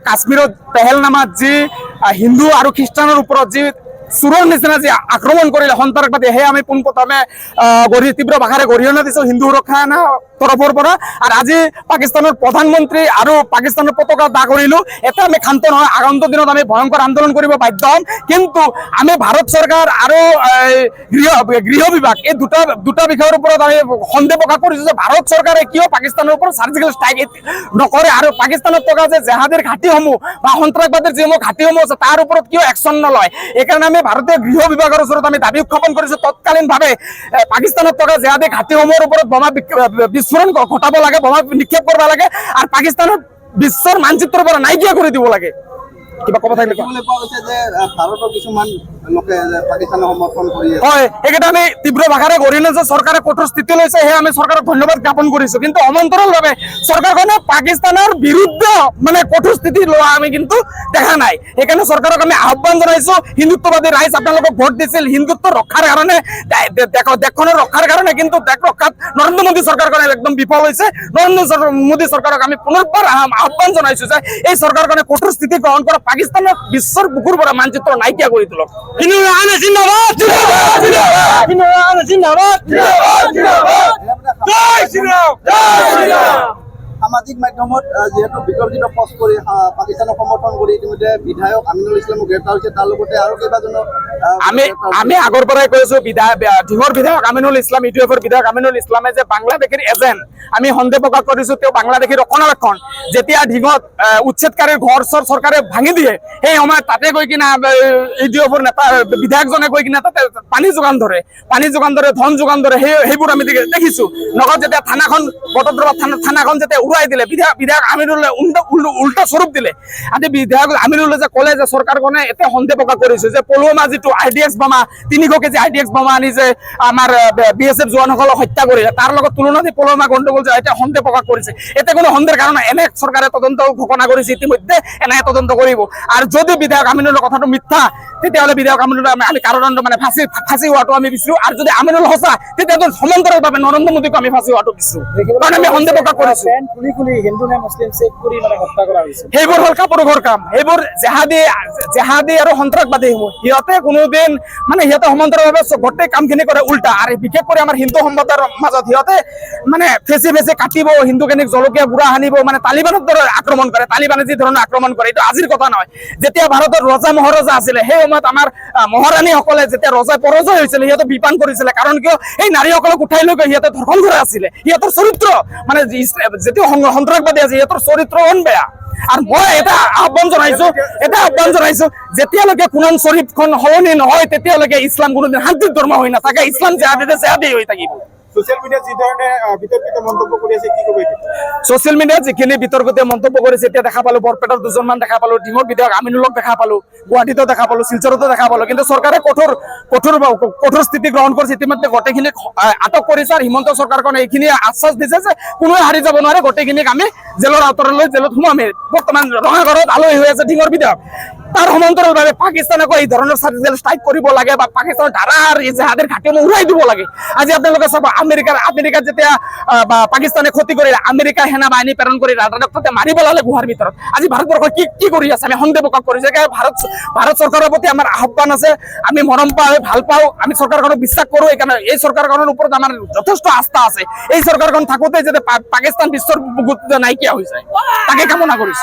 কাশ্মীৰত পেহেলনামাত যি হিন্দু আৰু খ্ৰীষ্টানৰ ওপৰত যি চোৰৰ নিচিনা যি আক্ৰমণ কৰিলে সন্ত্ৰাসবাদী, সেয়ে আমি পোনপ্ৰথমে তীব্ৰ ভাষাৰে গৰিহণা দিছোঁ হিন্দু সুৰক্ষা সেনা তৰফৰ পৰা। আৰু আজি পাকিস্তানৰ প্ৰধানমন্ত্ৰী আৰু পাকিস্তানৰ পতাকা দাহ কৰিলোঁ। এটা আমি ক্ষান্ত নহয়, আগন্তুক দিনত আমি ভয়ংকৰ আন্দোলন কৰিব বাধ্য হ'ম। কিন্তু আমি ভাৰত চৰকাৰ আৰু গৃহ বিভাগ এই দুটা বিষয়ৰ ওপৰত আমি সন্দেহ প্ৰকাশ কৰিছোঁ যে ভাৰত চৰকাৰে কিয় পাকিস্তানৰ ওপৰত চাৰ্জিকেল ষ্ট্ৰাইক নকৰে আৰু পাকিস্তানত থকা যে জেহাদীৰ ঘাটিসমূহ বা সন্ত্ৰাসবাদীৰ যিসমূহ ঘাটিসমূহ আছে তাৰ ওপৰত কিয় একশ্যন নলয়। এইকাৰণে আমি ভাৰতীয় গৃহ বিভাগৰ ওচৰত আমি দাবী উত্থাপন কৰিছোঁ তৎকালীনভাৱে পাকিস্তানত থকা জেহাদী ঘাটিসমূহৰ ওপৰত বোমা বিস্ফোৰণ ঘটাব লাগে, বোমা নিক্ষেপ কৰিব লাগে আৰু পাকিস্তানত বিশ্বৰ মানচিত্ৰৰ পৰা নাইকিয়া কৰি দিব লাগে। কিবা ক'ব থাকিলে হয়, এইকেইটা আমি তীব্ৰ ভাষাৰে গৰিহণা যে চৰকাৰে কঠোৰ স্থিতি লৈছে, সেয়ে আমি চৰকাৰক ধন্যবাদ জ্ঞাপন কৰিছোঁ। কিন্তু সমান্তৰালভাৱে চৰকাৰখনে পাকিস্তানৰ বিৰুদ্ধে মানে কঠোৰ স্থিতি লোৱা আমি কিন্তু দেখা নাই। সেইকাৰণে চৰকাৰক আমি আহ্বান জনাইছোঁ, হিন্দুত্ববাদী ৰাইজ আপোনালোকক ভোট দিছিল হিন্দুত্ব ৰক্ষাৰ কাৰণে, দেশখনৰ ৰক্ষাৰ কাৰণে, কিন্তু দেশ ৰক্ষাত নৰেন্দ্ৰ মোদী চৰকাৰখনে একদম বিফল হৈছে। নৰেন্দ্ৰ মোদী চৰকাৰক আমি পুনৰবাৰ আহ্বান জনাইছোঁ যে এই চৰকাৰখনে কঠোৰ স্থিতি গ্ৰহণ কৰা পাকিস্তানক বিশ্বৰ বুকুৰ পৰা মানচিত্ৰ নাইকিয়া কৰি তোলক। সামাজিক মাধ্যমত যেহেতু বিতৰ্কিত পোষ্ট কৰি পাকিস্তানক সমৰ্থন কৰি ইতিমধ্যে বিধায়ক আমিনুল ইছলামক গ্ৰেপ্তাৰ হৈছে, তাৰ লগতে আৰু কেইবাজনো আমি আগৰ পৰাই কৈছোঁ ঢিঙৰ বিধায়ক আমিনুল ইছলাম, ইউটিউবৰ বিধায়ক আমিনুল ইছলামে যে বাংলাদেশীৰ এজেণ্ট, আমি সন্দেহ প্ৰকাশ কৰিছোঁ তেওঁ বাংলাদেশীৰ ৰক্ষণাবেক্ষণ। যেতিয়া ঢিঙত উচ্ছেদকাৰীৰ ঘৰ চৰকাৰে ভাঙি দিয়ে, সেই সময়ত তাতে গৈ কিনা ইউটিউবৰ নেতা বিধায়কজনে গৈ কিনা তাতে পানী যোগান ধৰে, ধন যোগান ধৰে, সেইবোৰ আমি দেখিছোঁ। লগত যেতিয়া থানাখন বটদ্ৰৱা থানাখন যেতিয়া উৰুৱাই দিলে, বিধায়ক আমিনুলে উল্টা স্বৰূপ দিলে। আজি বিধায়ক আমিনুলে যে ক'লে যে চৰকাৰখনে এতিয়া সন্দেহ প্ৰকাশ কৰিছে যে পলুৱামা যিটো IDX বোমা 300 কেজি IDX বোমা আনি যে আমাৰ BSF জোৱানসকলক হত্যা কৰিলে, তাৰ লগত তুলনা দি পলুৱামা গণ্ডগোল যে এতিয়া সন্দেহ প্ৰকাশ কৰিছে। এতিয়া কোনো সন্দেহৰ কাৰণ এনে চৰকাৰে তদন্ত ঘোষণা কৰিছে, ইতিমধ্যে এনে তদন্ত কৰিব। আৰু যদি বিধায়ক আমিনুলৰ কথাটো মিথ্যা, তেতিয়াহ'লে বিধায়ক আমিনুল আমি কাৰাদণ্ড মানে ফাঁচি হোৱাটো আমি বিচাৰোঁ। আৰু যদি আমিনুল সঁচা, তেতিয়াতো সমান্তৰালভাৱে নৰেন্দ্ৰ মোদীক আমি ফাঁচি হোৱাটো বিচাৰোঁ, কাৰণ আমি সন্দেহ প্ৰকাশ কৰিছোঁ। সেইবোৰ হ'ল কাপুৰুষৰ কাম, সেইবোৰ জেহাদী আৰু সন্ত্ৰাসবাদীসমূহ। সিহঁতে কোনোদিন মানে সিহঁতে সমান্তৰালভাৱে গোটেই কামখিনি কৰে উল্টা। আৰু বিশেষ কৰি আমাৰ হিন্দু সম্প্ৰদায়ৰ মাজত সিহঁতে মানে ফেঁচি কাটিব, হিন্দুখিনিক জলকীয়া গুড়া সানিব, মানে তালিবানৰ দৰে আক্ৰমণ কৰে। তালিবানে যি ধৰণৰ আক্ৰমণ কৰে, এইটো আজিৰ কথা নহয়। যেতিয়া ভাৰতৰ ৰজা মহাৰজা আছিলে, সেই সময়ত আমাৰ মহাৰাণীসকলে যেতিয়া ৰজাই পৰাজয় হৈছিলে, সিহঁতে বিপান কৰিছিলে। কাৰণ কিয়? এই নাৰীসকলক উঠাই লৈ গৈ সিহঁতে ধৰ্ষণ কৰা আছিলে। সিহঁতৰ চৰিত্ৰ মানে যিটো সন্ত্ৰাসবাদী আছে, সিহঁতৰ চৰিত্ৰ বেয়া। আৰু মই এটা আহ্বান জনাইছো যেতিয়ালৈকে কুৰাণ শ্বৰীফখন সলনি নহয়, তেতিয়ালৈকে ইছলাম কোনোদিন শান্তিৰ ধৰ্ম হৈ নাথাকে। ইছলাম জেহাদী হৈ থাকিব। ছচিয়েল মিডিয়াত যি ধৰণে বিতৰ্কিত মন্তব্য কৰি আছে, কি ক'ব? ছচিয়েল মিডিয়াত যিখিনি বিতৰ্কিত মন্তব্য কৰিছে, এতিয়া দেখা পালো বৰপেটাৰ দুজনমান দেখা পালো, ঢিঙৰ বিধায়ক আমিনুলক দেখা পালো, গুৱাহাটীতো দেখা পালো, শিলচৰতো দেখা পালো। কিন্তু চৰকাৰে কঠোৰ স্থিতি গ্ৰহণ কৰিছে। ইতিমধ্যে গোটেইখিনিক আটক কৰিছে। আৰু হিমন্ত চৰকাৰখনে এইখিনি আশ্বাস দিছে যে কোনোৱে হাৰি যাব নোৱাৰে, গোটেইখিনিক আমি জেলৰ আঁতৰলৈ জেলত সোমামেই। বৰ্তমান ৰঙাঘৰত আলহী হৈ আছে ঢিঙৰ বিধায়ক। তাৰ সমান্তৰালভাৱে পাকিস্তানকো এই ধৰণৰ চাৰ্জিকেল ষ্ট্ৰাইক কৰিব লাগে বা পাকিস্তানৰ ধাৰাৰ এই জেহাদীৰ ঘাটিসমূহ উৰাই দিব লাগে। আজি আপোনালোকে চাব, আমেৰিকাত যেতিয়া পাকিস্তানে ক্ষতি কৰিলে, আমেৰিকা সেনা বাহিনী প্ৰেৰণ কৰি ৰাজধানীক তাতে মাৰি পেলালে গুহাৰ ভিতৰত। আজি ভাৰতবৰ্ষ কি কৰি আছে? আমি সন্দেহ প্ৰকাশ কৰিছোঁ। ভাৰত চৰকাৰৰ প্ৰতি আমাৰ আহ্বান আছে, আমি মৰম পাওঁ, ভাল পাওঁ, আমি চৰকাৰখনক বিশ্বাস কৰোঁ। সেইকাৰণে এই চৰকাৰখনৰ ওপৰত আমাৰ যথেষ্ট আস্থা আছে। এই চৰকাৰখন থাকোঁতে যাতে পাকিস্তান বিশ্বৰ বুকুত নাইকিয়া হৈ যায়, তাকে কামনা কৰিছোঁ।